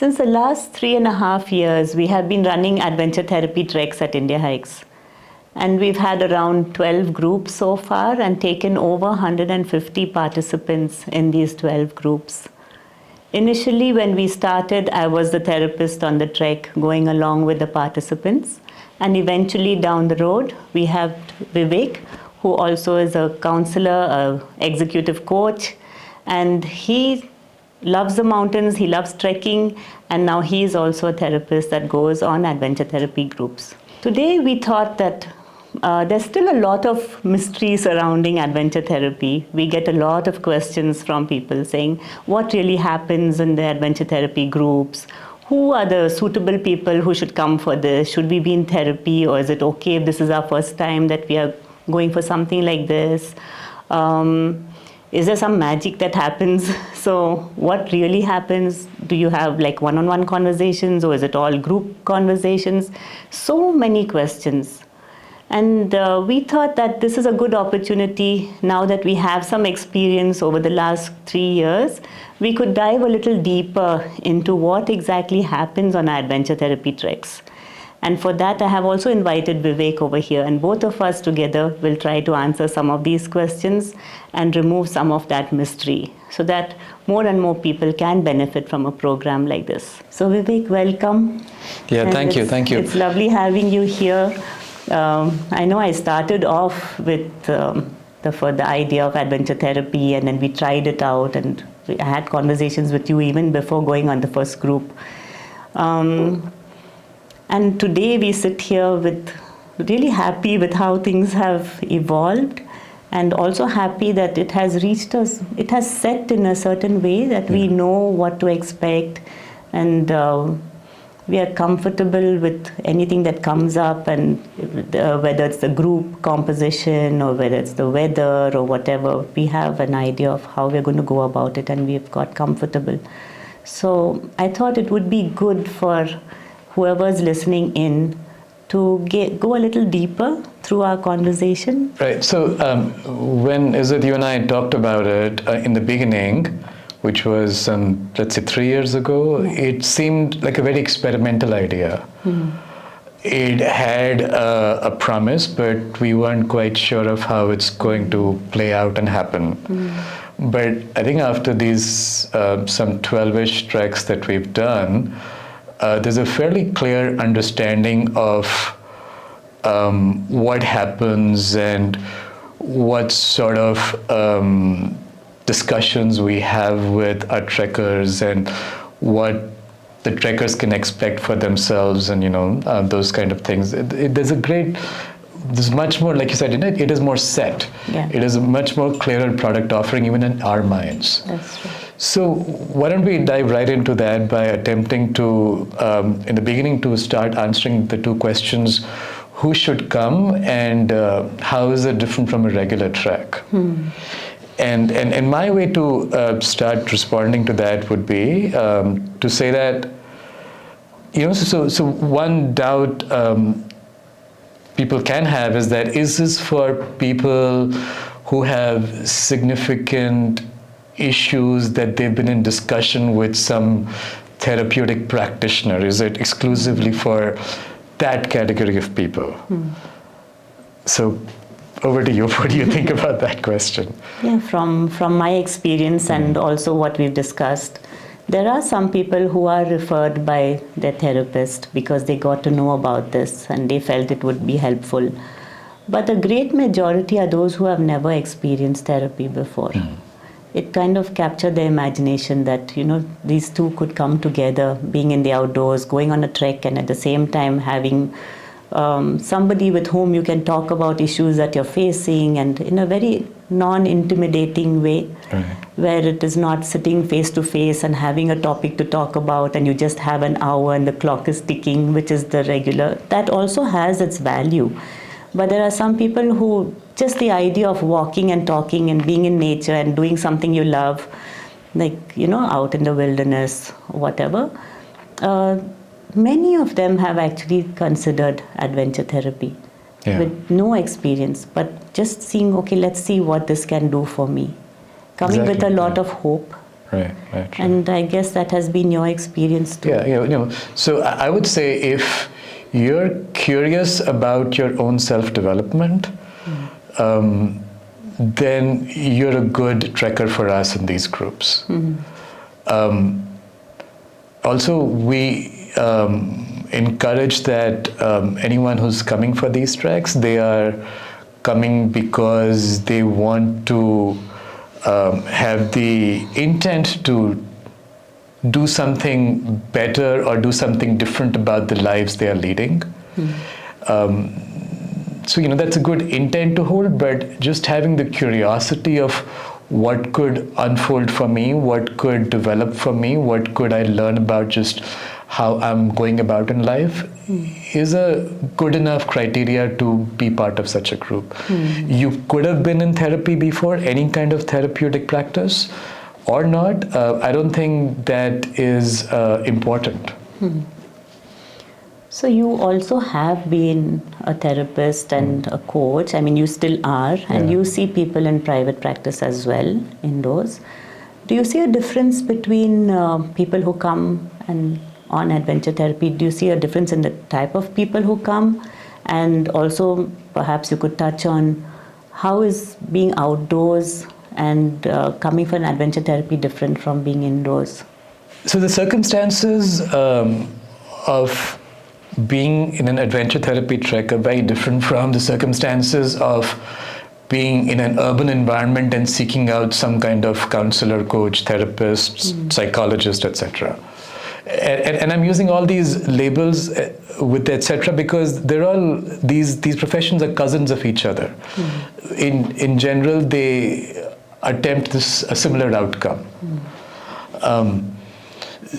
Since the last 3.5 years, we have been running adventure therapy treks at Indiahikes. And we've had around 12 groups so far and taken over 150 participants in these 12 groups. Initially, when we started, I was the therapist on the trek going along with the participants. And eventually down the road, we have Vivek, who also is a counselor, an executive coach. And he loves the mountains, he loves trekking, and now he is also a therapist that goes on adventure therapy groups. Today we thought that there's still a lot of mystery surrounding adventure therapy. We get a lot of questions from people saying, what really happens in the adventure therapy groups? Who are the suitable people who should come for this? Should we be in therapy, or is it okay if this is our first time that we are going for something like this? Is there some magic that happens? So what really happens? Do you have like one-on-one conversations, or is it all group conversations? So many questions. And we thought that this is a good opportunity, now that we have some experience over the last 3 years, we could dive a little deeper into what exactly happens on our adventure therapy treks. And for that, I have also invited Vivek over here, and both of us together will try to answer some of these questions and remove some of that mystery, so that more and more people can benefit from a program like this. So Vivek, welcome. Yeah, thank you. It's lovely having you here. I know I started off with the idea of adventure therapy, and then we tried it out, and I had conversations with you even before going on the first group. And today we sit here with really happy with how things have evolved, and also happy that it has reached us, it has set in a certain way that we know what to expect, and we are comfortable with anything that comes up, and whether it's the group composition or whether it's the weather or whatever, we have an idea of how we're going to go about it, and we've got comfortable. So I thought it would be good for whoever's listening in to go a little deeper through our conversation. Right. So when Izzat, you and I talked about it in the beginning, which was, let's say 3 years ago, it seemed like a very experimental idea. It had a promise, but we weren't quite sure of how it's going to play out and happen. But I think after these some 12-ish treks that we've done, there's a fairly clear understanding of what happens and what sort of discussions we have with our trekkers, and what the trekkers can expect for themselves, and those kind of things. There's much more, like you said, it is more set. Yeah. It is a much more clearer product offering even in our minds. That's right. So why don't we dive right into that by attempting to, in the beginning, to start answering the two questions: who should come, and how is it different from a regular trek? And my way to start responding to that would be to say that, so one doubt people can have is that, is this for people who have significant issues that they've been in discussion with some therapeutic practitioner? Is it exclusively for that category of people? So over to you. What do you think about that question? Yeah, from my experience and also what we've discussed, there are some people who are referred by their therapist because they got to know about this and they felt it would be helpful. But the great majority are those who have never experienced therapy before. It kind of captured their imagination that, these two could come together, being in the outdoors, going on a trek, and at the same time having somebody with whom you can talk about issues that you're facing, and in a very non-intimidating way, where it is not sitting face to face and having a topic to talk about, and you just have an hour and the clock is ticking, which is the regular. That also has its value. But there are some people who just the idea of walking and talking and being in nature and doing something you love, like, out in the wilderness, whatever, many of them have actually considered adventure therapy with no experience, but just seeing, okay, let's see what this can do for me. Coming with a lot of hope, Right. And I guess that has been your experience too. Yeah. So I would say if you're curious about your own self-development, then you're a good trekker for us in these groups. Also, we encourage that anyone who's coming for these treks, they are coming because they want to have the intent to do something better or do something different about the lives they are leading. So, that's a good intent to hold, but just having the curiosity of what could unfold for me, what could develop for me, what could I learn about just how I'm going about in life is a good enough criteria to be part of such a group. You could have been in therapy before, any kind of therapeutic practice, or not. I don't think that is important. So you also have been a therapist and a coach. I mean, you still are, and you see people in private practice as well, indoors. Do you see a difference between people who come and on adventure therapy? Do you see a difference in the type of people who come? And also, perhaps you could touch on how is being outdoors and coming for an adventure therapy different from being indoors? So the circumstances of being in an adventure therapy trek are very different from the circumstances of being in an urban environment and seeking out some kind of counselor, coach, therapist, psychologist, etc. And I'm using all these labels with etc. because they're all these professions are cousins of each other. In general, they attempt a similar outcome.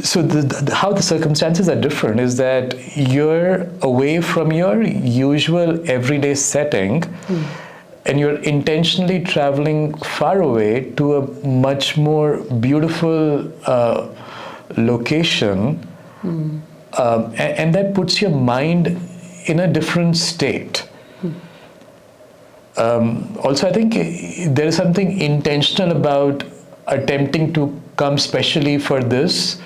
So how the circumstances are different is that you're away from your usual everyday setting and you're intentionally traveling far away to a much more beautiful location, and that puts your mind in a different state. Also, I think there is something intentional about attempting to come specially for this,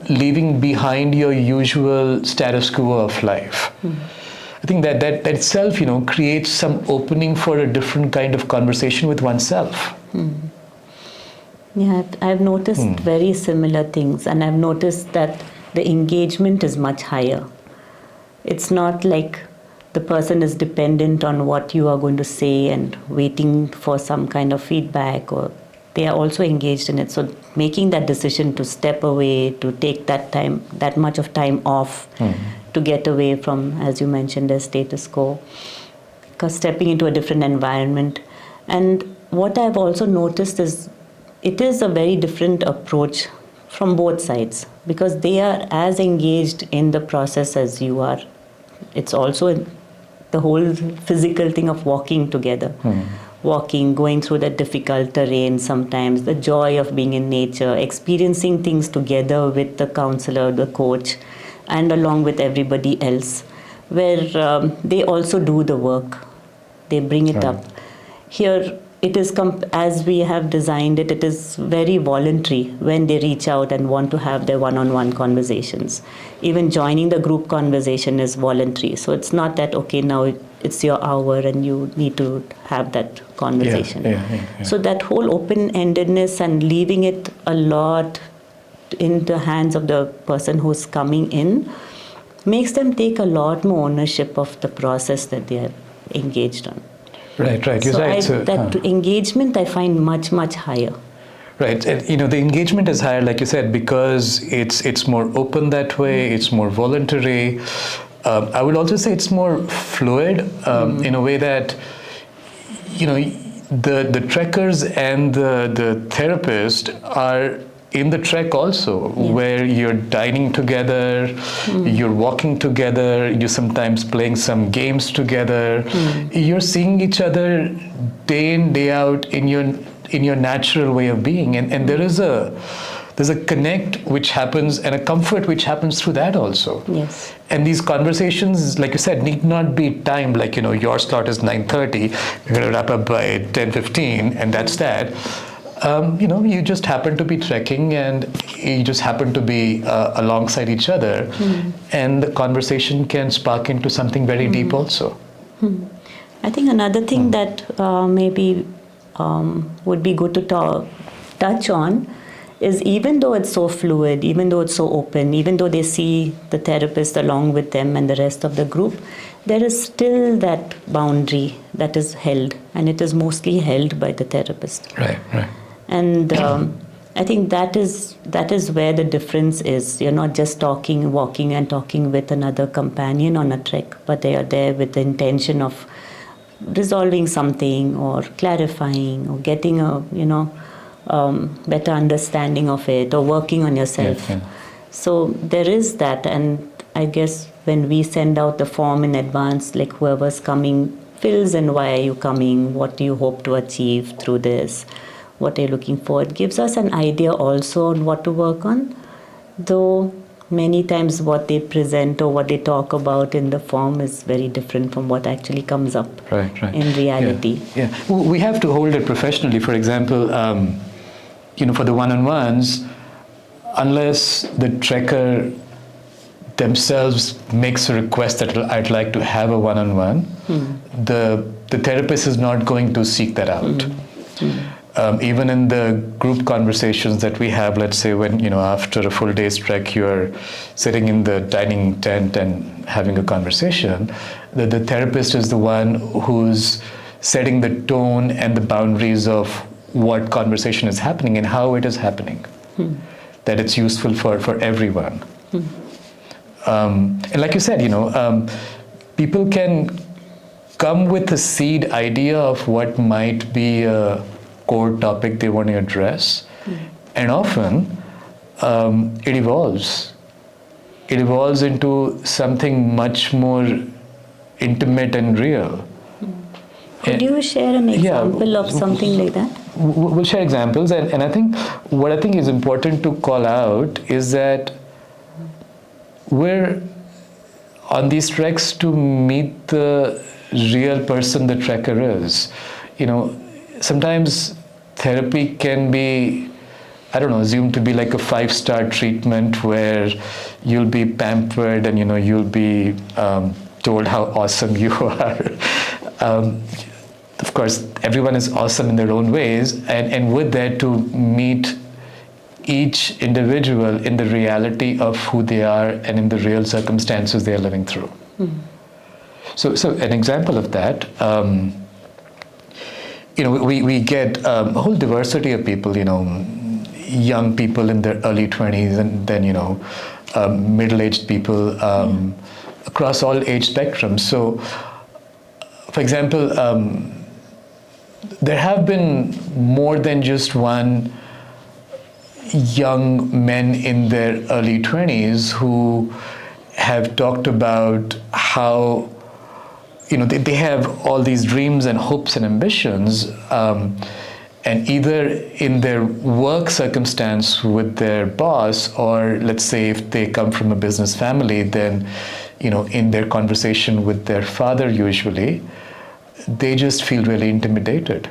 leaving behind your usual status quo of life. I think that itself, creates some opening for a different kind of conversation with oneself. Yeah, I've noticed very similar things, and I've noticed that the engagement is much higher. It's not like the person is dependent on what you are going to say and waiting for some kind of feedback, or they are also engaged in it. So making that decision to step away, to take that much of time off, to get away from, as you mentioned, the status quo, because stepping into a different environment. And what I've also noticed is it is a very different approach from both sides, because they are as engaged in the process as you are. It's also the whole physical thing of walking together. Walking, going through that difficult terrain sometimes, the joy of being in nature, experiencing things together with the counselor, the coach, and along with everybody else, where they also do the work. They bring it up. Here, it is, as we have designed it, it is very voluntary when they reach out and want to have their one-on-one conversations. Even joining the group conversation is voluntary. So it's not that, okay, now it's your hour and you need to have that conversation. Yeah. So that whole open-endedness and leaving it a lot in the hands of the person who's coming in makes them take a lot more ownership of the process that they are engaged on. Right. You're right. That engagement I find much, much higher. Right. And, the engagement is higher, like you said, because it's more open that way, it's more voluntary. I would also say it's more fluid in a way that, the trekkers and the therapist are in the trek also, where you're dining together, you're walking together, you're sometimes playing some games together, you're seeing each other day in, day out in your natural way of being, and there's a connect which happens and a comfort which happens through that also. Yes. And these conversations, like you said, need not be timed like, your slot is 9:30, we're going to wrap up by 10:15, and that's that. You just happen to be trekking and you just happen to be alongside each other, and the conversation can spark into something very deep also. I think another thing that maybe would be good to touch on is, even though it's so fluid, even though it's so open, even though they see the therapist along with them and the rest of the group, there is still that boundary that is held, and it is mostly held by the therapist. Right. And I think that is where the difference is. You're not just walking and talking with another companion on a trek, but they are there with the intention of resolving something or clarifying or getting a better understanding of it, or working on yourself. Yeah. So there is that, and I guess when we send out the form in advance, like whoever's coming fills in why are you coming, what do you hope to achieve through this, what are you looking for. It gives us an idea also on what to work on, though many times what they present or what they talk about in the form is very different from what actually comes up in reality. Yeah. We have to hold it professionally. For example, for the one-on-ones, unless the trekker themselves makes a request that I'd like to have a one-on-one, the therapist is not going to seek that out. Even in the group conversations that we have, let's say when, after a full day's trek, you're sitting in the dining tent and having a conversation, the therapist is the one who's setting the tone and the boundaries of what conversation is happening and how it is happening, that it's useful for everyone. And like you said, people can come with a seed idea of what might be a core topic they want to address, and often it evolves. It evolves into something much more intimate and real. Could you share an example of something like that? We'll share examples, and I think what I think is important to call out is that we're on these treks to meet the real person the trekker is. Sometimes therapy can be, assumed to be like a 5-star treatment where you'll be pampered and, you'll be told how awesome you are. Of course, everyone is awesome in their own ways, and with that, to meet each individual in the reality of who they are and in the real circumstances they are living through. So an example of that, we get a whole diversity of people, young people in their early 20s, and then, middle-aged people across all age spectrums. So, for example, there have been more than just one young men in their early 20s who have talked about how they have all these dreams and hopes and ambitions, and either in their work circumstance with their boss, or let's say if they come from a business family, then in their conversation with their father, usually they just feel really intimidated.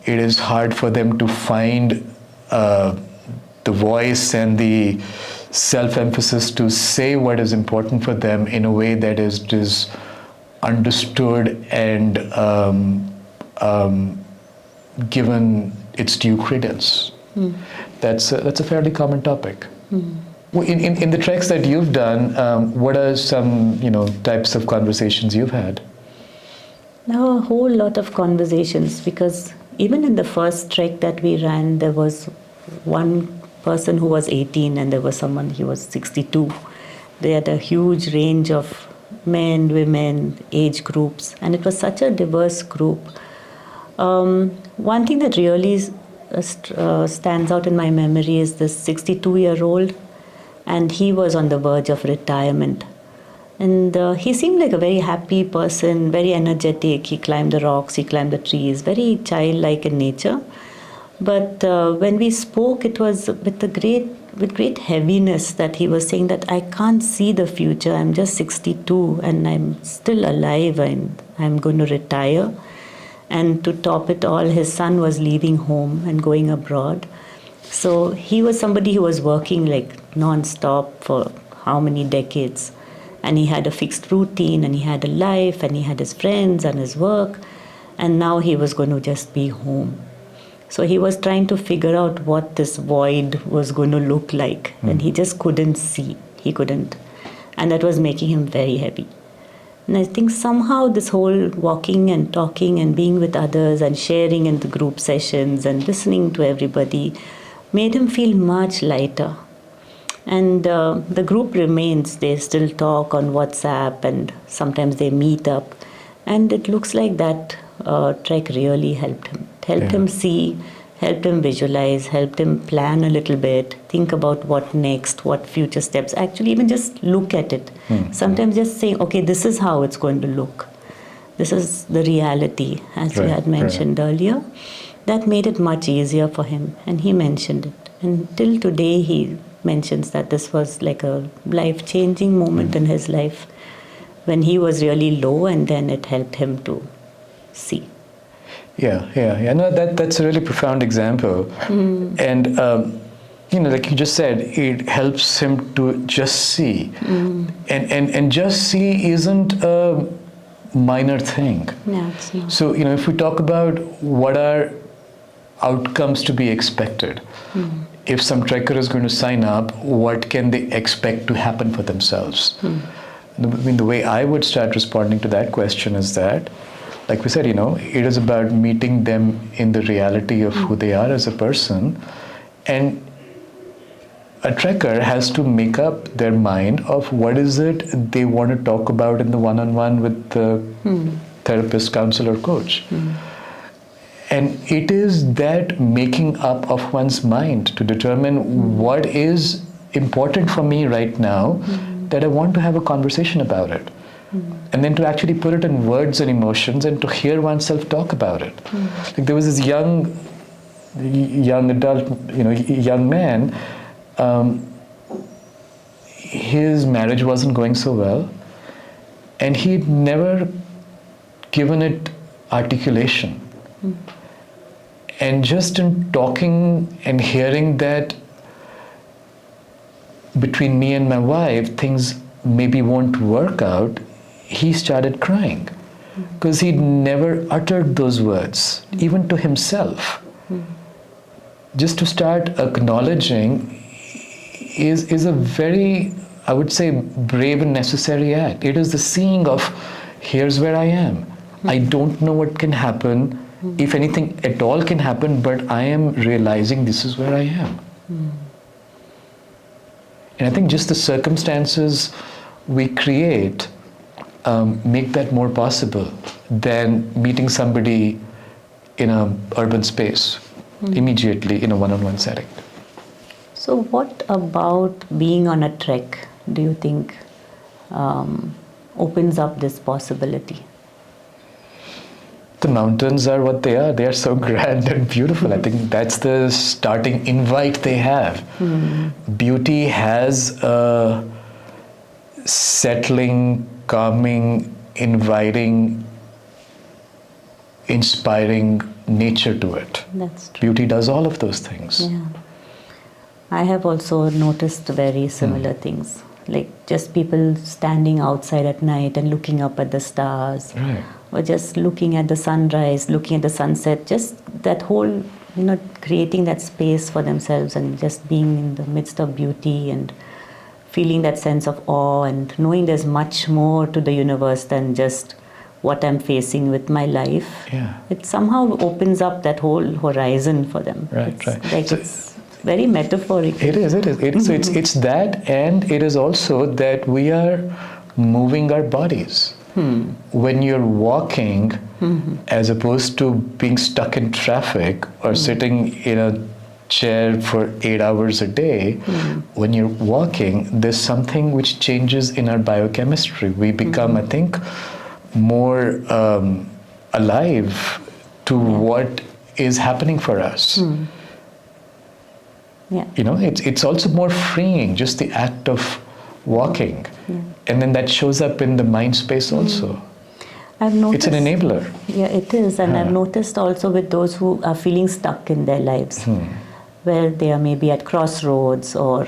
It is hard for them to find the voice and the self-emphasis to say what is important for them in a way that is just understood and given its due credence. That's a fairly common topic. In the treks that you've done, what are some types of conversations you've had? Now, a whole lot of conversations, because even in the first trek that we ran, there was one person who was 18 and there was someone, he was 62. They had a huge range of men, women, age groups, and it was such a diverse group. One thing that really stands out in my memory is this 62-year-old, and he was on the verge of retirement. And he seemed like a very happy person, very energetic. He climbed the rocks, he climbed the trees, very childlike in nature. But when we spoke, it was with great heaviness that he was saying that I can't see the future. I'm just 62 and I'm still alive and I'm going to retire. And to top it all, his son was leaving home and going abroad. So he was somebody who was working like non-stop for how many decades. And he had a fixed routine, and he had a life, and he had his friends and his work. And now he was going to just be home. So he was trying to figure out what this void was going to look like. And he just couldn't see. He couldn't. And that was making him very heavy. And I think somehow this whole walking and talking and being with others and sharing in the group sessions and listening to everybody made him feel much lighter. And the group remains. They still talk on WhatsApp, and sometimes they meet up. And it looks like that trek really helped him. It helped him see, helped him visualize, helped him plan a little bit, think about what next, what future steps. Actually, even just look at it. Sometimes just saying, okay, this is how it's going to look. This is the reality, as you had mentioned earlier. That made it much easier for him, and he mentioned it. And till today, he mentions that this was like a life-changing moment in his life when he was really low, and then it helped him to see. Yeah. No, that's a really profound example. And, like you just said, it helps him to just see. And just see isn't a minor thing. No, it's not. So, if we talk about what are outcomes to be expected, if some trekker is going to sign up, what can they expect to happen for themselves? The way I would start responding to that question is that, like we said, it is about meeting them in the reality of who they are as a person. And a trekker has to make up their mind of what is it they want to talk about in the one-on-one with the therapist, counselor, coach. And it is that making up of one's mind to determine what is important for me right now, that I want to have a conversation about it. And then to actually put it in words and emotions, and to hear oneself talk about it. Like there was this young adult, young man, his marriage wasn't going so well, and he'd never given it articulation. And just in talking and hearing that between me and my wife, things maybe won't work out, he started crying. Because he'd never uttered those words, even to himself. Just to start acknowledging is a very, I would say, brave and necessary act. It is the seeing of, here's where I am. I don't know what can happen, if anything at all can happen, but I am realizing this is where I am. And I think just the circumstances we create make that more possible than meeting somebody in an urban space immediately in a one-on-one setting. So what about being on a trek do you think opens up this possibility? The mountains are what they are. They are so grand and beautiful. I think that's the starting invite they have. Beauty has a settling, calming, inviting, inspiring nature to it. That's true. Beauty does all of those things. Yeah. I have also noticed very similar things. Like just people standing outside at night and looking up at the stars. Right. Or just looking at the sunrise, looking at the sunset, just that whole, creating that space for themselves and just being in the midst of beauty and feeling that sense of awe and knowing there's much more to the universe than just what I'm facing with my life. Yeah. It somehow opens up that whole horizon for them. Right. Like So it's very metaphorical. it is. So it's that, and it is also that we are moving our bodies. When you're walking, as opposed to being stuck in traffic or sitting in a chair for 8 hours a day, when you're walking, there's something which changes in our biochemistry. We become, I think, more alive to what is happening for us. Yeah. It's also more freeing, just the act of walking. And then that shows up in the mind space also. I've noticed, It's an enabler. Yeah, it is. And I've noticed also with those who are feeling stuck in their lives, where they are maybe at crossroads or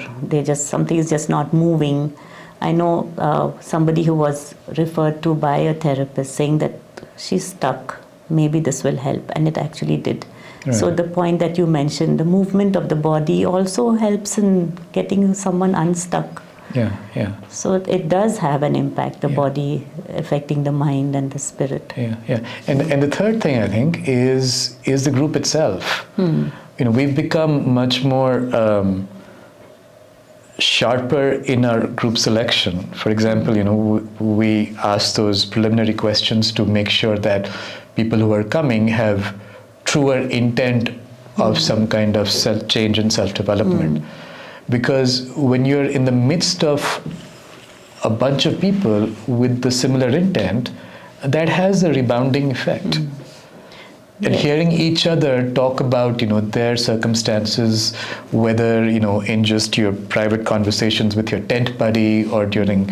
something is just not moving. I know somebody who was referred to by a therapist saying that she's stuck. Maybe this will help. And it actually did. Right. So the point that you mentioned, the movement of the body also helps in getting someone unstuck. Yeah. So it does have an impact, the body affecting the mind and the spirit. Yeah. And the third thing, I think, is the group itself. We've become much more sharper in our group selection. For example, we ask those preliminary questions to make sure that people who are coming have truer intent of some kind of self-change and self-development. Because when you're in the midst of a bunch of people with the similar intent, that has a rebounding effect. And hearing each other talk about, their circumstances, whether, in just your private conversations with your tent buddy or during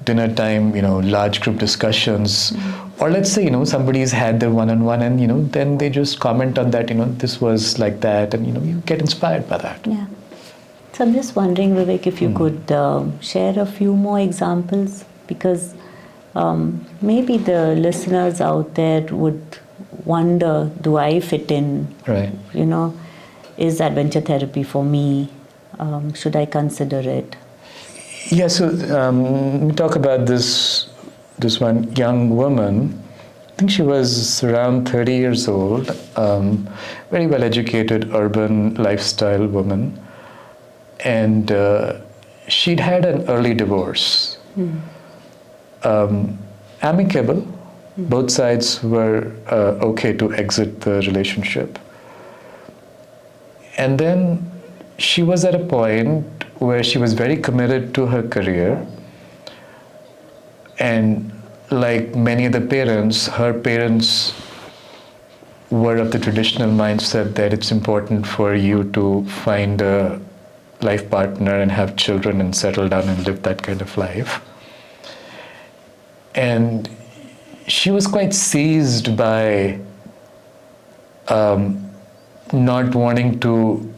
dinner time, large group discussions, or let's say, somebody's had their one-on-one and, then they just comment on that, this was like that, and, you get inspired by that. Yeah. So I'm just wondering, Vivek, if you could share a few more examples, because maybe the listeners out there would wonder, do I fit in? Right. Is adventure therapy for me? Should I consider it? Yeah, so let me talk about this one young woman. I think she was around 30 years old, very well-educated, urban lifestyle woman. And she'd had an early divorce. Amicable. Both sides were okay to exit the relationship. And then she was at a point where she was very committed to her career. And like many of the parents, her parents were of the traditional mindset that it's important for you to find a life partner and have children and settle down and live that kind of life. And she was quite seized by not wanting to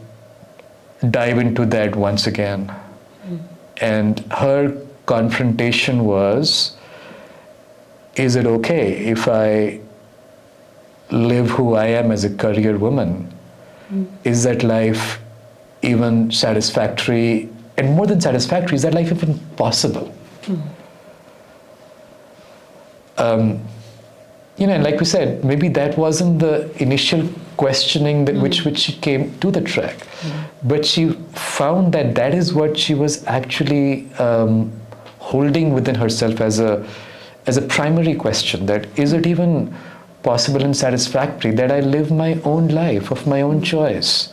dive into that once again. And her confrontation was, is it okay if I live who I am as a career woman? Is that life even satisfactory? And more than satisfactory, is that life even possible? And like we said, maybe that wasn't the initial questioning that which she came to the track. But she found that that is what she was actually holding within herself as a primary question, that is it even possible and satisfactory that I live my own life of my own choice?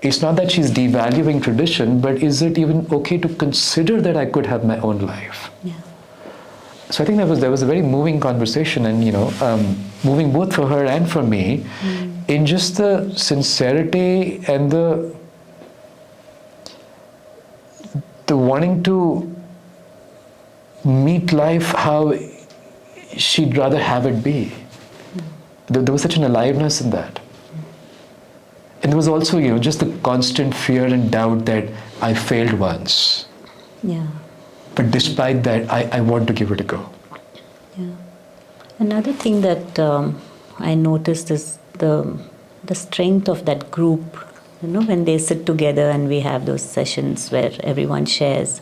It's not that she's devaluing tradition, but is it even okay to consider that I could have my own life? Yeah. So I think there was a very moving conversation, and moving both for her and for me, in just the sincerity and the wanting to meet life how she'd rather have it be. There was such an aliveness in that. And there was also, just the constant fear and doubt that I failed once. Yeah. But despite that, I want to give it a go. Yeah. Another thing that I noticed is the strength of that group. When they sit together and we have those sessions where everyone shares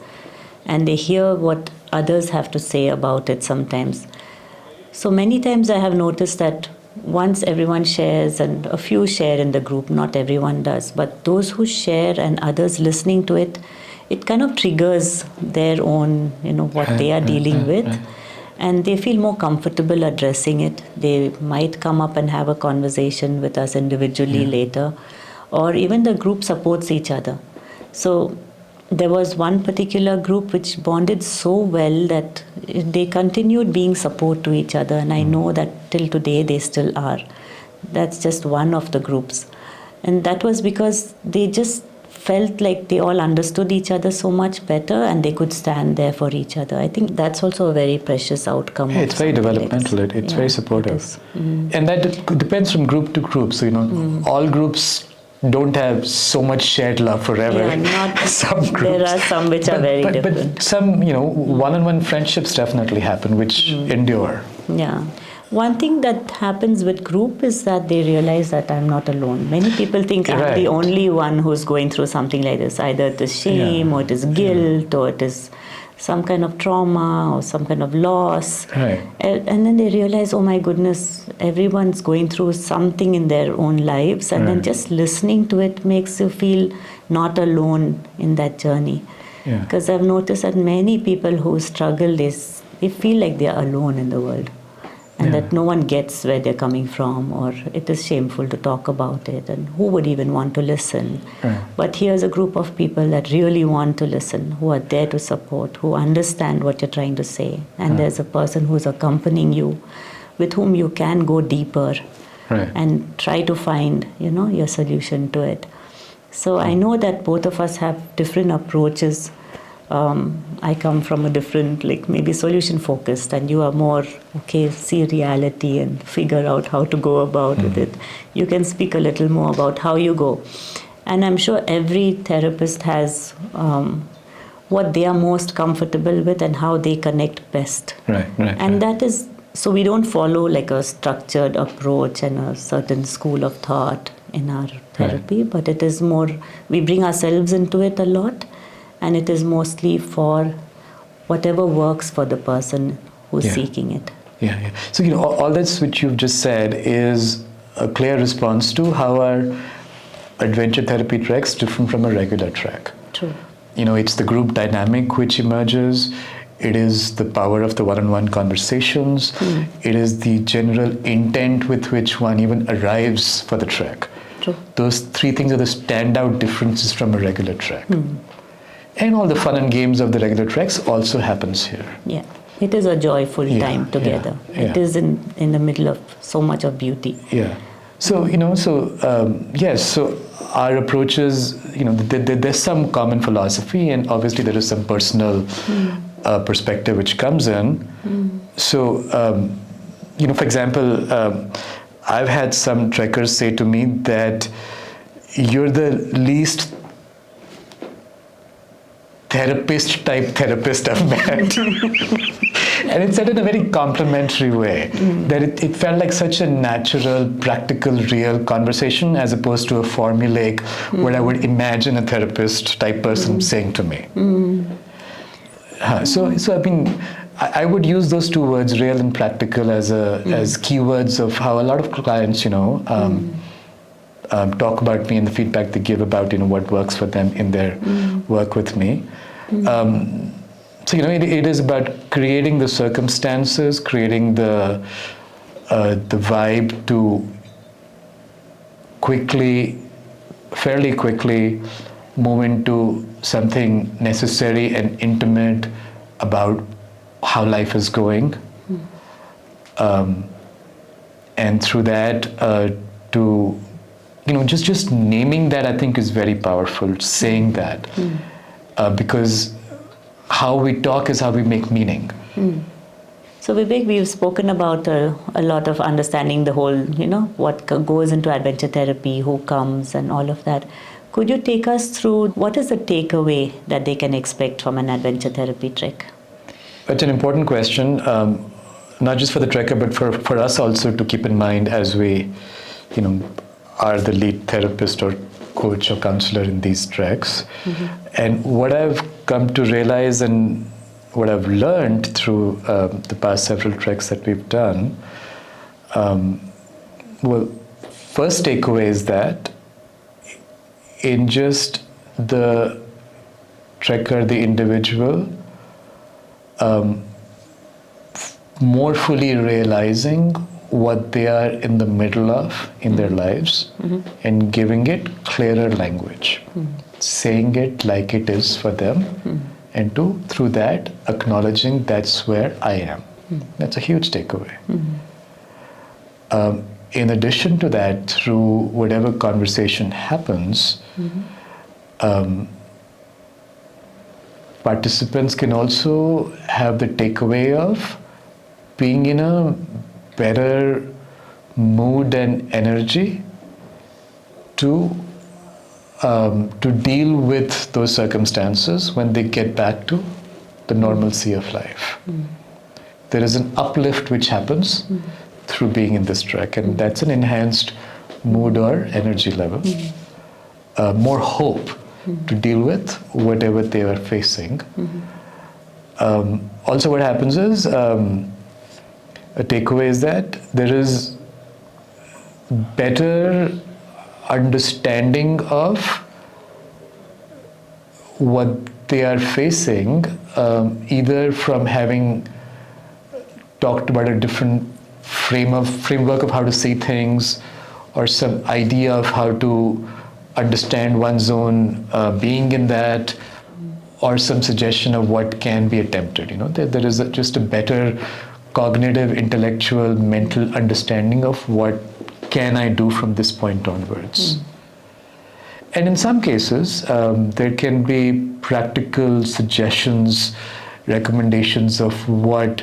and they hear what others have to say about it sometimes. So many times I have noticed that once everyone shares, and a few share in the group, not everyone does, but those who share and others listening to it, it kind of triggers their own, what they are dealing with, and they feel more comfortable addressing it. They might come up and have a conversation with us individually later, or even the group supports each other. So there was one particular group which bonded so well that they continued being support to each other, and I know that till today they still are. That's just one of the groups. And that was because they just felt like they all understood each other so much better and they could stand there for each other. I think that's also a very precious outcome. Yeah, it's very developmental. It's very supportive. And that depends from group to group. So, all groups don't have so much shared love forever. Yeah, not some groups. There are some which are very different. But some, one-on-one friendships definitely happen, which endure. Yeah. One thing that happens with group is that they realize that I'm not alone. Many people think I'm the only one who's going through something like this. Either it is shame, or it is guilt, or it is some kind of trauma, or some kind of loss. Right. And then they realize, oh my goodness, everyone's going through something in their own lives. And then just listening to it makes you feel not alone in that journey. Yeah. Because I've noticed that many people who struggle, they feel like they're alone in the world. And that no one gets where they're coming from, or it is shameful to talk about it, and who would even want to listen? Right. But here's a group of people that really want to listen, who are there to support, who understand what you're trying to say. And there's a person who's accompanying you, with whom you can go deeper and try to find, your solution to it. So I know that both of us have different approaches. I come from a different, maybe solution focused, and you are more, see reality and figure out how to go about with it. You can speak a little more about how you go. And I'm sure every therapist has what they are most comfortable with and how they connect best. And that is, so we don't follow like a structured approach and a certain school of thought in our therapy, but it is more, we bring ourselves into it a lot. And it is mostly for whatever works for the person who's seeking it. Yeah. So, all that's which you've just said is a clear response to how our adventure therapy treks different from a regular trek. True. It's the group dynamic which emerges. It is the power of the one-on-one conversations. It is the general intent with which one even arrives for the trek. True. Those three things are the standout differences from a regular trek. And all the fun and games of the regular treks also happens here. Yeah, it is a joyful time together. It is in the middle of so much of beauty. Yeah. So, so our approaches, there's some common philosophy, and obviously there is some personal perspective which comes in. So, for example, I've had some trekkers say to me that you're the least therapist I've met. And it's said in a very complimentary way, that it felt like such a natural, practical, real conversation as opposed to a formulaic, what I would imagine a therapist type person saying to me. So I mean, I would use those two words, real and practical, as keywords of how a lot of clients, talk about me and the feedback they give about what works for them in their work with me. So it is about creating the circumstances, creating the vibe to fairly quickly move into something necessary and intimate about how life is going, and through that to just naming that, I think, is very powerful, saying that, because how we talk is how we make meaning. So Vivek, we've spoken about a lot of understanding the whole, what goes into adventure therapy, who comes and all of that. Could you take us through what is the takeaway that they can expect from an adventure therapy trek? It's an important question, not just for the trekker, but for us also to keep in mind as we, are the lead therapist or coach or counselor in these treks. And what I've come to realize and what I've learned through the past several treks that we've done, first takeaway is that in just the trekker, the individual, more fully realizing what they are in the middle of in their lives and giving it clearer language, saying it like it is for them, and through that acknowledging that's where I am. That's a huge takeaway. In addition to that, through whatever conversation happens, participants can also have the takeaway of being in a better mood and energy to deal with those circumstances when they get back to the normalcy of life. There is an uplift which happens through being in this trek, and that's an enhanced mood or energy level. More hope to deal with whatever they are facing. Also what happens is, a takeaway is that there is better understanding of what they are facing, either from having talked about a different framework of how to see things, or some idea of how to understand one's own being in that, or some suggestion of what can be attempted. There is just a better cognitive, intellectual, mental understanding of what can I do from this point onwards. And in some cases, there can be practical suggestions, recommendations of what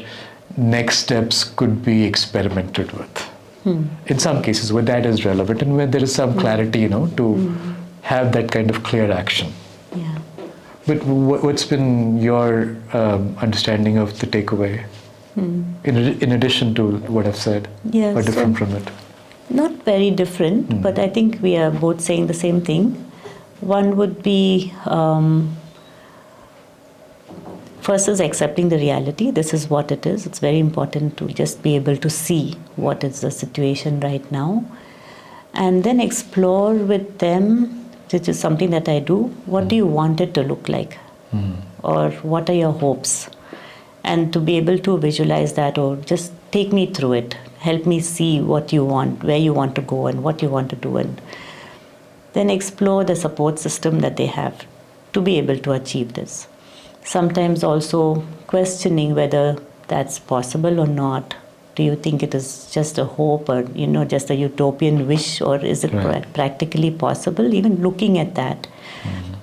next steps could be experimented with. In some cases where that is relevant and where there is some clarity, to have that kind of clear action. Yeah. But what's been your understanding of the takeaway, in addition to what I've said, Yes, or different from it? Not very different, but I think we are both saying the same thing. One would be, first is accepting the reality. This is what it is. It's very important to just be able to see what is the situation right now. And then explore with them, which is something that I do, what do you want it to look like? Or what are your hopes? And to be able to visualize that, or just take me through it. Help me see what you want, where you want to go and what you want to do. And then explore the support system that they have to be able to achieve this. Sometimes also questioning whether that's possible or not. Do you think it is just a hope, or just a utopian wish, or is it practically possible? Even looking at that,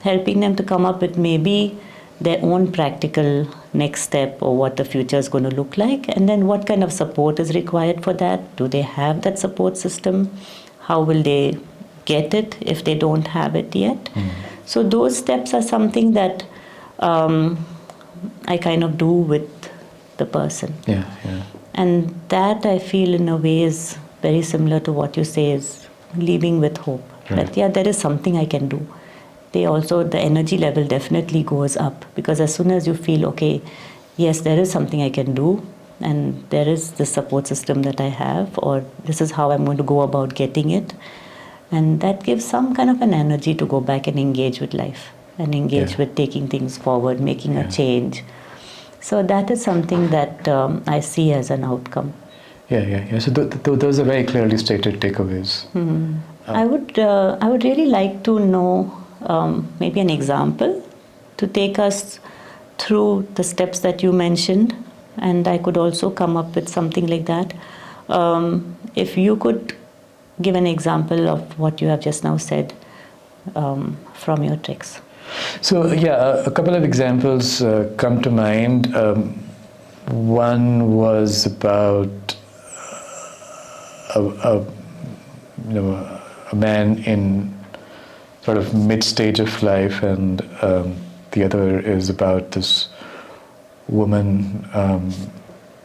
helping them to come up with maybe their own practical next step, or what the future is going to look like, and then what kind of support is required for that. Do they have that support system? How will they get it if they don't have it yet? So those steps are something that I kind of do with the person. Yeah. And that, I feel, in a way is very similar to what you say, is leaving with hope. That there is something I can do. The energy level definitely goes up, because as soon as you feel, okay, yes, there is something I can do, and there is the support system that I have, or this is how I'm going to go about getting it, and that gives some kind of an energy to go back and engage with life, and engage with taking things forward, making a change. So that is something that I see as an outcome. Yeah. So those are very clearly stated takeaways. I would really like to know maybe an example to take us through the steps that you mentioned, and I could also come up with something like that. If you could give an example of what you have just now said from your tricks. So a couple of examples come to mind. One was about a man in sort of mid-stage of life, and the other is about this woman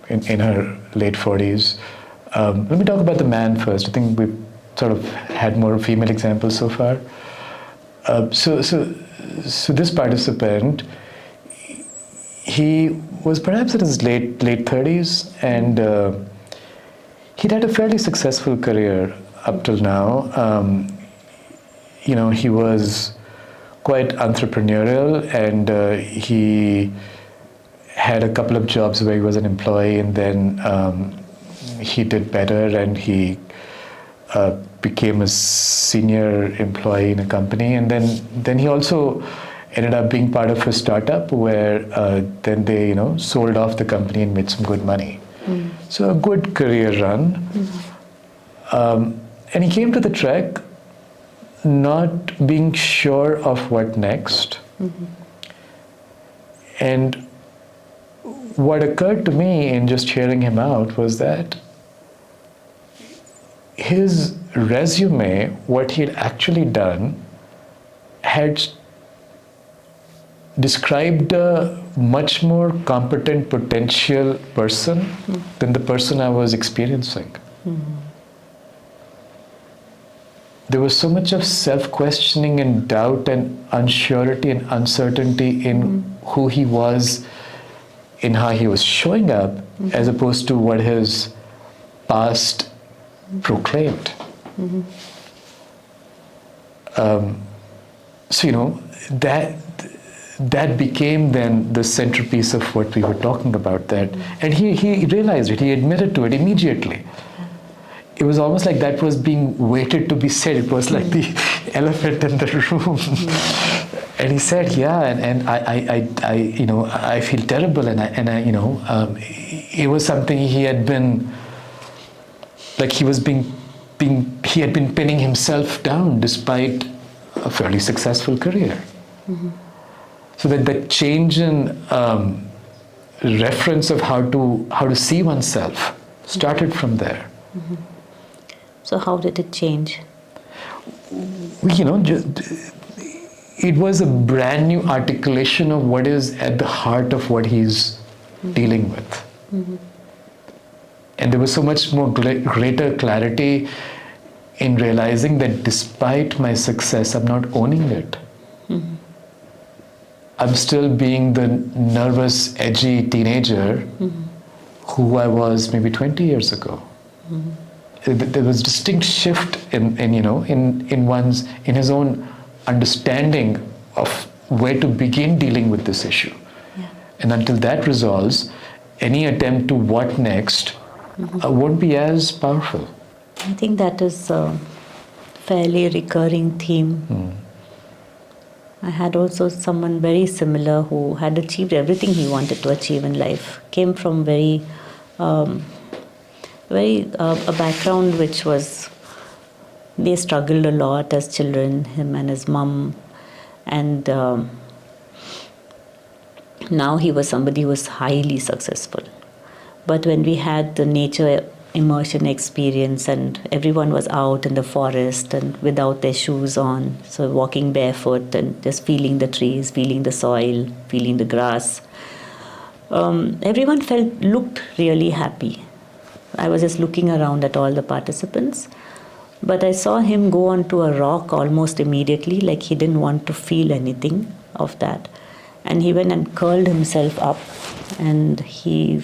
in her late 40s. Let me talk about the man first. I think we've sort of had more female examples so far. So this participant, he was perhaps in his late 30s, and he'd had a fairly successful career up till now. He was quite entrepreneurial, and he had a couple of jobs where he was an employee, and then he did better, and he became a senior employee in a company, and then he also ended up being part of a startup where then they sold off the company and made some good money. So a good career run. And he came to the trek not being sure of what next. And what occurred to me in just hearing him out was that his resume, what he had actually done, had described a much more competent potential person than the person I was experiencing. There was so much of self-questioning and doubt and unsurety and uncertainty in who he was, in how he was showing up, as opposed to what his past proclaimed. So, that became then the centerpiece of what we were talking about. That, and he realized it. He admitted to it immediately. It was almost like that was being waited to be said. It was like the elephant in the room. And he said, "Yeah, and I feel terrible, and I it was something he had been, like he was he had been pinning himself down despite a fairly successful career." So that the change in reference of how to see oneself started from there. So how did it change? It was a brand new articulation of what is at the heart of what he's dealing with. And there was so much more greater clarity in realizing that despite my success, I'm not owning it. I'm still being the nervous, edgy teenager who I was maybe 20 years ago. There was a distinct shift in his own understanding of where to begin dealing with this issue. And until that resolves, any attempt to what next won't be as powerful. I think that is a fairly recurring theme. I had also someone very similar who had achieved everything he wanted to achieve in life, came from a background which was, they struggled a lot as children, him and his mom, and now he was somebody who was highly successful. But when we had the nature immersion experience and everyone was out in the forest and without their shoes on, so walking barefoot and just feeling the trees, feeling the soil, feeling the grass, everyone looked really happy. I was just looking around at all the participants, but I saw him go onto a rock almost immediately, like he didn't want to feel anything of that. And he went and curled himself up, and he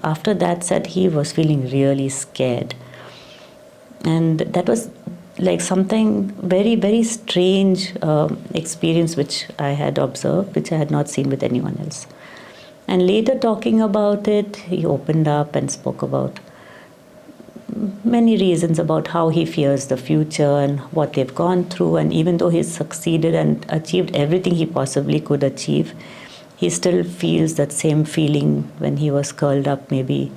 after that said he was feeling really scared. And that was like something very, very strange experience which I had observed, which I had not seen with anyone else. And later talking about it, he opened up and spoke about many reasons about how he fears the future and what they've gone through. And even though he's succeeded and achieved everything he possibly could achieve, he still feels that same feeling when he was curled up maybe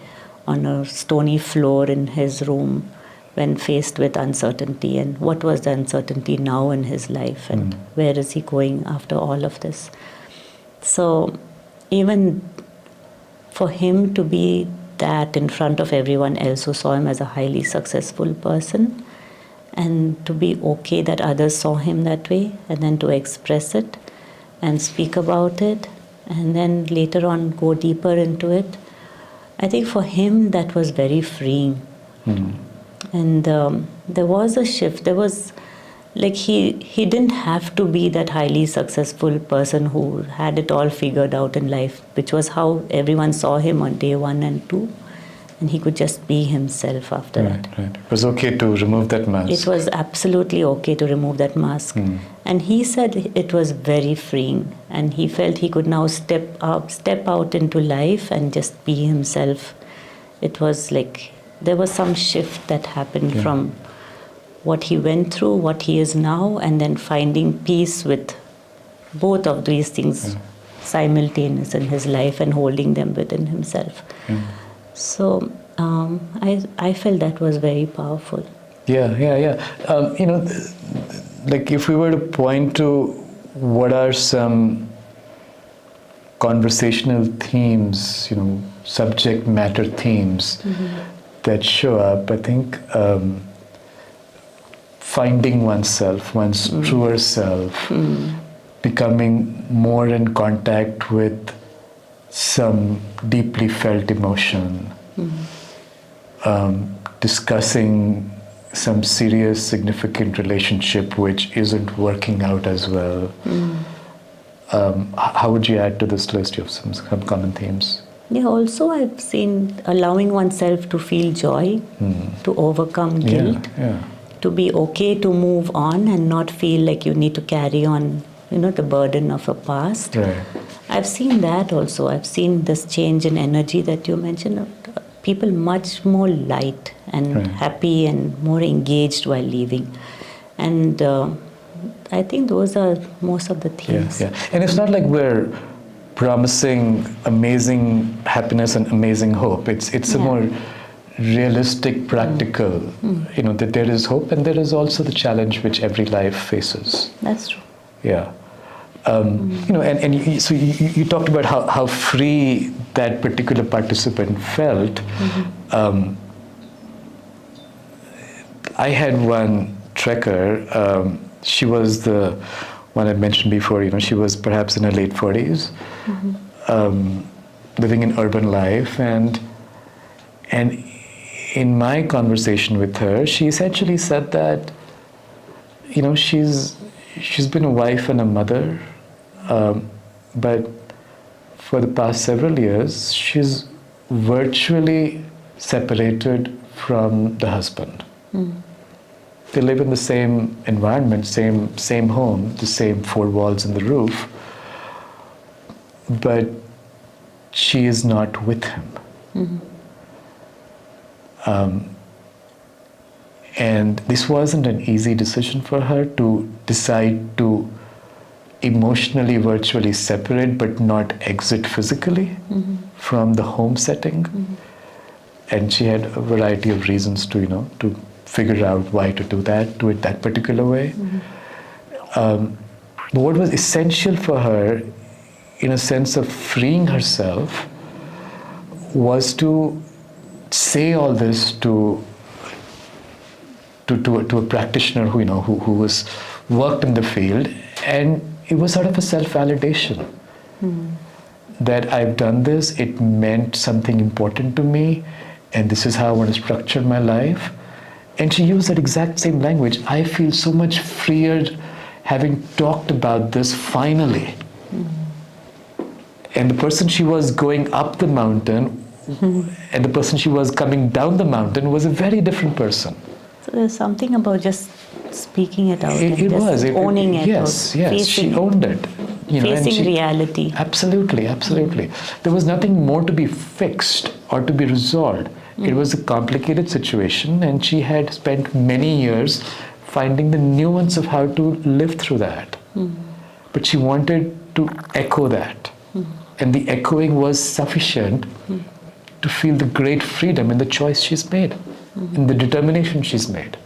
on a stony floor in his room when faced with uncertainty. And what was the uncertainty now in his life, and where is he going after all of this? So even for him to be that in front of everyone else who saw him as a highly successful person, and to be okay that others saw him that way, and then to express it and speak about it, and then later on go deeper into it, I think for him that was very freeing. And there was a shift. There was like he didn't have to be that highly successful person who had it all figured out in life, which was how everyone saw him on day 1 and 2. And he could just be himself after that. Right. It was okay to remove that mask. It was absolutely okay to remove that mask. And he said it was very freeing. And he felt he could now step out into life and just be himself. It was like there was some shift that happened from what he went through, what he is now, and then finding peace with both of these things simultaneous in his life and holding them within himself. So I felt that was very powerful. Yeah. Like if we were to point to what are some conversational themes, subject matter themes that show up, I think finding oneself, one's truer self, becoming more in contact with some deeply felt emotion, discussing some serious, significant relationship which isn't working out as well. How would you add to this list of some common themes? Yeah, also I've seen allowing oneself to feel joy, to overcome guilt, to be okay to move on and not feel like you need to carry on, the burden of a past. Right. I've seen that also. I've seen this change in energy that you mentioned. People much more light and happy and more engaged while leaving. And I think those are most of the themes. Yeah. And it's not like we're promising amazing happiness and amazing hope. It's a more realistic, practical, that there is hope and there is also the challenge which every life faces. That's true. Yeah. So you talked about how free that particular participant felt. I had one trekker. She was the one I mentioned before. She was perhaps in her late 40s, living an urban life, and in my conversation with her, she essentially said that she's been a wife and a mother, but for the past several years, she's virtually separated from the husband. They live in the same environment, same home, the same four walls and the roof, but she is not with him. And this wasn't an easy decision for her to decide to emotionally, virtually separate, but not exit physically from the home setting. And she had a variety of reasons to figure out why to do it that particular way. But what was essential for her, in a sense of freeing herself, was to say all this to a practitioner who was worked in the field, and it was sort of a self-validation that I've done this, it meant something important to me, and this is how I want to structure my life. And she used that exact same language. I feel so much freer having talked about this finally. And the person she was going up the mountain and the person she was coming down the mountain was a very different person. So there's something about just speaking it out, owning it. Yes, she owned it. Facing reality. Absolutely. There was nothing more to be fixed or to be resolved. It was a complicated situation, and she had spent many years finding the nuance of how to live through that. But she wanted to echo that. And the echoing was sufficient to feel the great freedom in the choice she's made, in the determination she's made.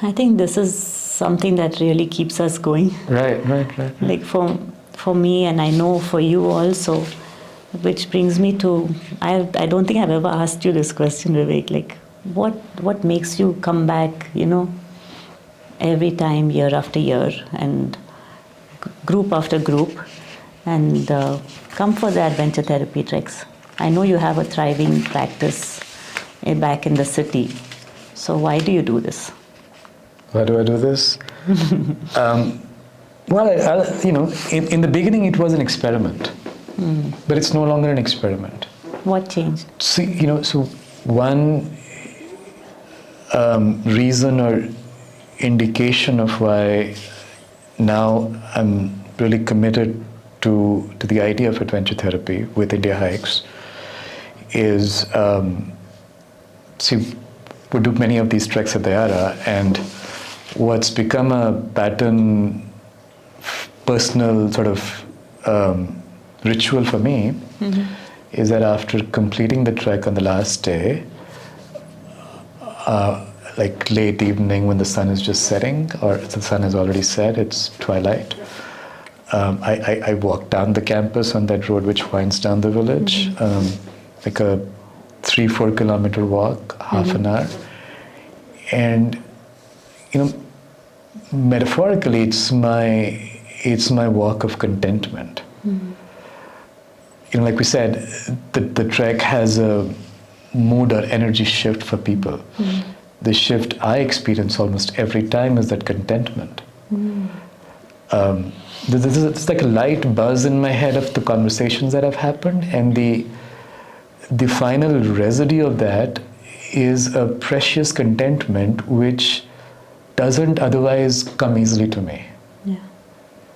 I think this is something that really keeps us going. Right. Like for me, and I know for you also, which brings me to, I don't think I've ever asked you this question, Vivek, like what makes you come back, every time, year after year, and group after group, and come for the adventure therapy treks? I know you have a thriving practice back in the city. So why do you do this? Why do I do this? Well, in the beginning it was an experiment, but it's no longer an experiment. What changed? See, so one reason or indication of why now I'm really committed to the idea of adventure therapy with Indiahikes is, we do many of these treks at Dayara, and what's become a pattern, personal sort of ritual for me is that after completing the trek on the last day, like late evening when the sun is just setting, or the sun has already set, it's twilight. I walk down the campus on that road which winds down the village, like a 3-4 kilometer walk, half an hour. And, metaphorically, it's my walk of contentment. Like we said, the trek has a mood or energy shift for people. The shift I experience almost every time is that contentment. It's like a light buzz in my head of the conversations that have happened, and the final residue of that is a precious contentment which doesn't otherwise come easily to me. Yeah.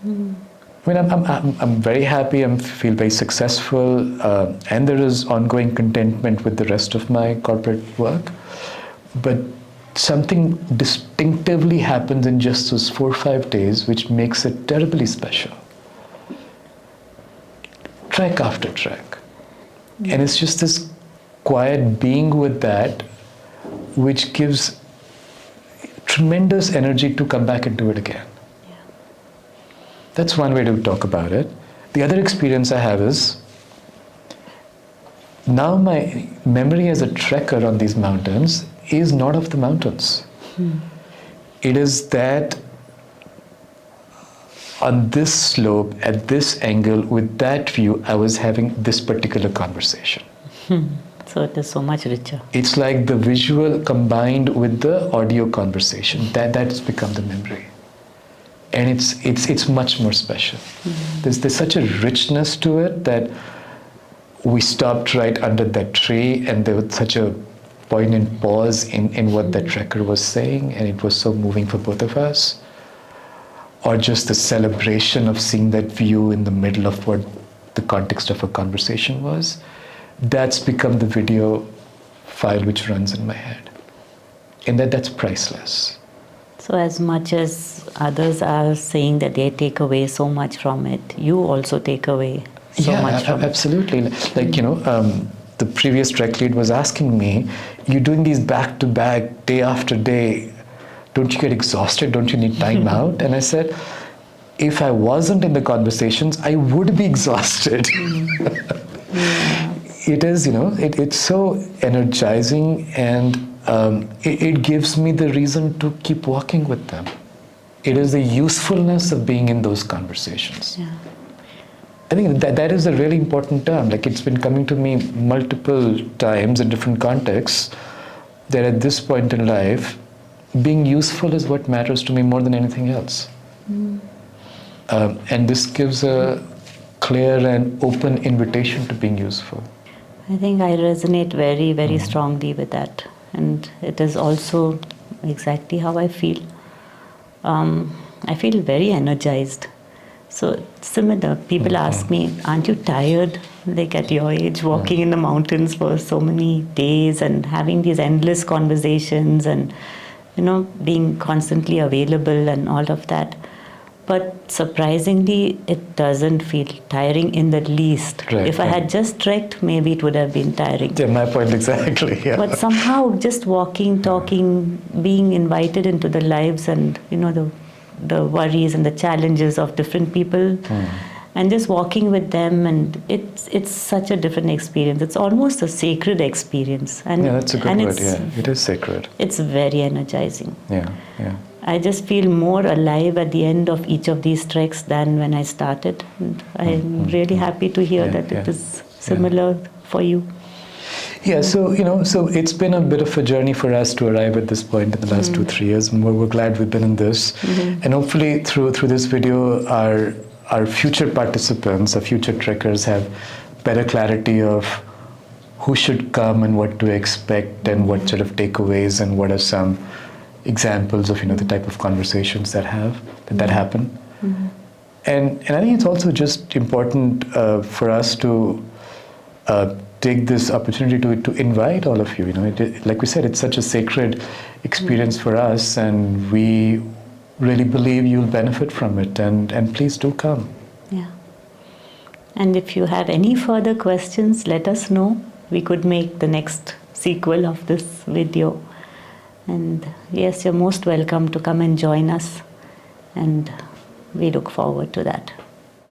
I mean, I'm very happy. I feel very successful, and there is ongoing contentment with the rest of my corporate work. But something distinctively happens in just those 4 or 5 days, which makes it terribly special. Trek after trek, and it's just this quiet being with that, which gives tremendous energy to come back and do it again. That's one way to talk about it. The other experience I have is, now my memory as a trekker on these mountains is not of the mountains. It is that on this slope, at this angle, with that view, I was having this particular conversation. So it is so much richer. It's like the visual combined with the audio conversation. That's become the memory. And it's much more special. There's such a richness to it that we stopped right under that tree, and there was such a poignant pause in what that trekker was saying, and it was so moving for both of us. Or just the celebration of seeing that view in the middle of what the context of a conversation was. That's become the video file which runs in my head. And that's priceless. So as much as others are saying that they take away so much from it, you also take away so much from absolutely. Like, the previous trek lead was asking me, you're doing these back-to-back, day after day, don't you get exhausted? Don't you need time out? And I said, if I wasn't in the conversations, I would be exhausted. It is, it's so energizing, and it gives me the reason to keep walking with them. It is the usefulness of being in those conversations. Yeah. I think that is a really important term. Like, it's been coming to me multiple times in different contexts, that at this point in life, being useful is what matters to me more than anything else. And this gives a clear and open invitation to being useful. I think I resonate very, very strongly with that. And it is also exactly how I feel. I feel very energized. So similar, people ask me, aren't you tired, like at your age, walking in the mountains for so many days and having these endless conversations and, being constantly available and all of that. But surprisingly, it doesn't feel tiring in the least. Right, if I had just trekked, maybe it would have been tiring. Yeah, my point exactly. Yeah. But somehow just walking, talking, being invited into the lives and, the worries and the challenges of different people, and just walking with them, and it's such a different experience. It's almost a sacred experience. And, that's a good word. Yeah, it is sacred. It's very energizing. Yeah. I just feel more alive at the end of each of these treks than when I started. And I'm really happy to hear that it is similar for you. Yeah, so it's been a bit of a journey for us to arrive at this point in the last 2-3 years, and we're glad we've been in this. And hopefully through this video, our future participants, our future trekkers, have better clarity of who should come and what to expect and what sort of takeaways and what are some examples of the type of conversations that happen. And I think it's also just important for us to take this opportunity to invite all of you. Like we said, it's such a sacred experience for us, and we really believe you'll benefit from it, and please do come. Yeah. And if you have any further questions, let us know. We could make the next sequel of this video. And yes, you're most welcome to come and join us. And we look forward to that.